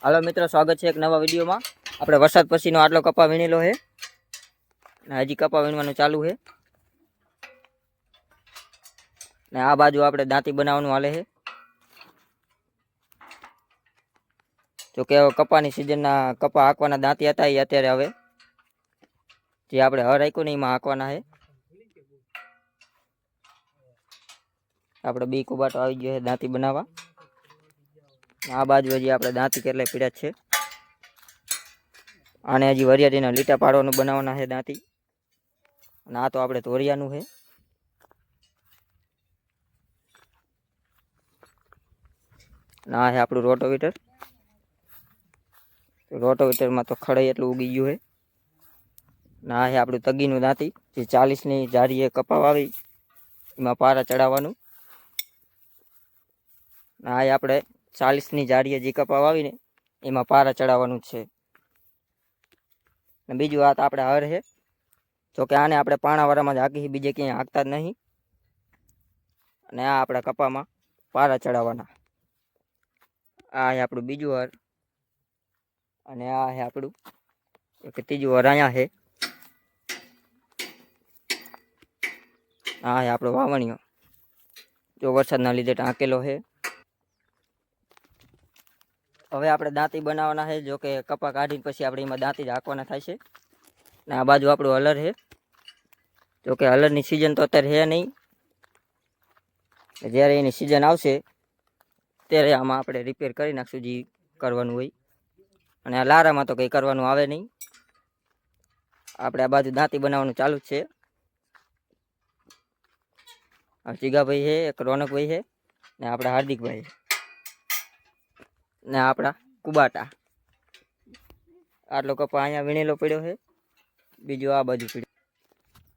હાલો મિત્રો, સ્વાગત છે એક નવા વિડીયોમાં। આપણે વરસાદ પછીનો આટલો કપા વીણેલો છે ને હજી કપા વીણવાનું ચાલુ છે ને આ બાજુ આપણે દાંતી બનાવવાનું હાલે છે। જો કે કપાની સિઝનના કપા હાંકવાના દાંતી હતા એ અત્યારે હવે જે આપણે હર હાંક્યું ને એમાં હાંકવાના છે। આપણે બી કુબાટો આવી ગયો છે દાંતી બનાવવા। આ બાજુ હજી આપણે દાંતી કેટલાય પીડ્યા છે આને હજી વરિયાળીના લીટા પાડવાનું બનાવવાના છે દાંતી। અને આ તો આપણે ધોરિયાનું છે। અને આ છે આપણું રોટોવીટર। રોટોવીટરમાં તો ખડાઈ એટલું ઉગી ગયું છે। અને આ છે આપણું તગીનું દાંતી જે 40ની જારીએ કપા વાવી એમાં પારા ચડાવવાનું। આ આપણે 40ની જારીએ જે કપા વાવીને એમાં પારા ચડાવવાનું છે। અને બીજું વાત આપણે હર છે, જોકે આને આપણે પાણાવાળામાં જ હાંકી બીજે ક્યાંય હાંકતા જ નહીં। અને આ આપણા કપામાં પારા ચડાવવાના। આ છે આપણું બીજું હર અને આ છે આપણું એક ત્રીજું હર અહીંયા છે। આ છે આપણો વાવણીઓ, જો વરસાદના લીધે ઢાંકેલો છે। હવે આપણે દાંતી બનાવવાના છે, જો કે કપા કાઢીને પછી આપણે એમાં દાંતી જ હાંકવાના થાય છે। ને આ બાજુ આપણું હલર છે, જો કે હલરની સિઝન તો અત્યારે છે નહીં, જ્યારે એની સિઝન આવશે ત્યારે આમાં આપણે રિપેર કરી નાખશું જે કરવાનું હોય। અને આ લારામાં તો કંઈ કરવાનું આવે નહીં, આપણે આ બાજુ દાંતી બનાવવાનું ચાલુ જ છે। આ જીગાભાઈ છે, એક રોનકભાઈ છે ને આપણા હાર્દિકભાઈ ને આપણા કુબાટા। આટલો કપા અહીંયા વીણેલો પડ્યો છે, બીજો આ બાજુ પડ્યો,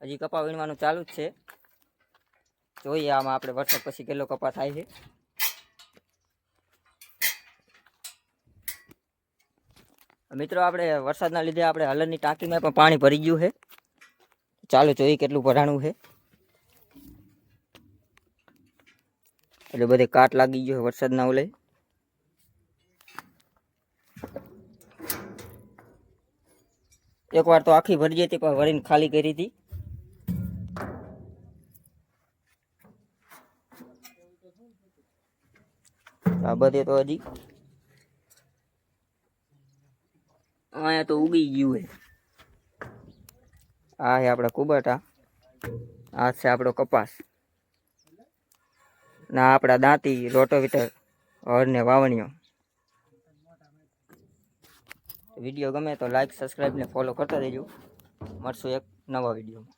હજી કપા વીણવાનું ચાલુ જ છે। જોઈએ આમાં આપણે વરસાદ પછી કેટલો કપા થાય છે। મિત્રો, આપણે વરસાદના લીધે આપણે હલરની ટાંકીમાં પણ પાણી ભરી ગયું છે। ચાલો જોઈએ કેટલું ભરાણું છે। એટલે બધે કાટ લાગી ગયો વરસાદના ઓલે। એકવાર તો આખી ભરી હતી પણ ભરીને ખાલી કરી હતી। આ બધે તો હજી અહીંયા તો ઉગી ગયું છે। આ છે આપણા કુબાટા, આ છે આપણો કપાસ, ના આપણા દાંતી, રોટોવીટર, હળ ને વાવણીઓ। વિડીયો ગમે તો લાઈક, સબસ્ક્રાઈબ ને ફોલો કરતા રહેજો। મળશું એક નવા વિડીયોમાં।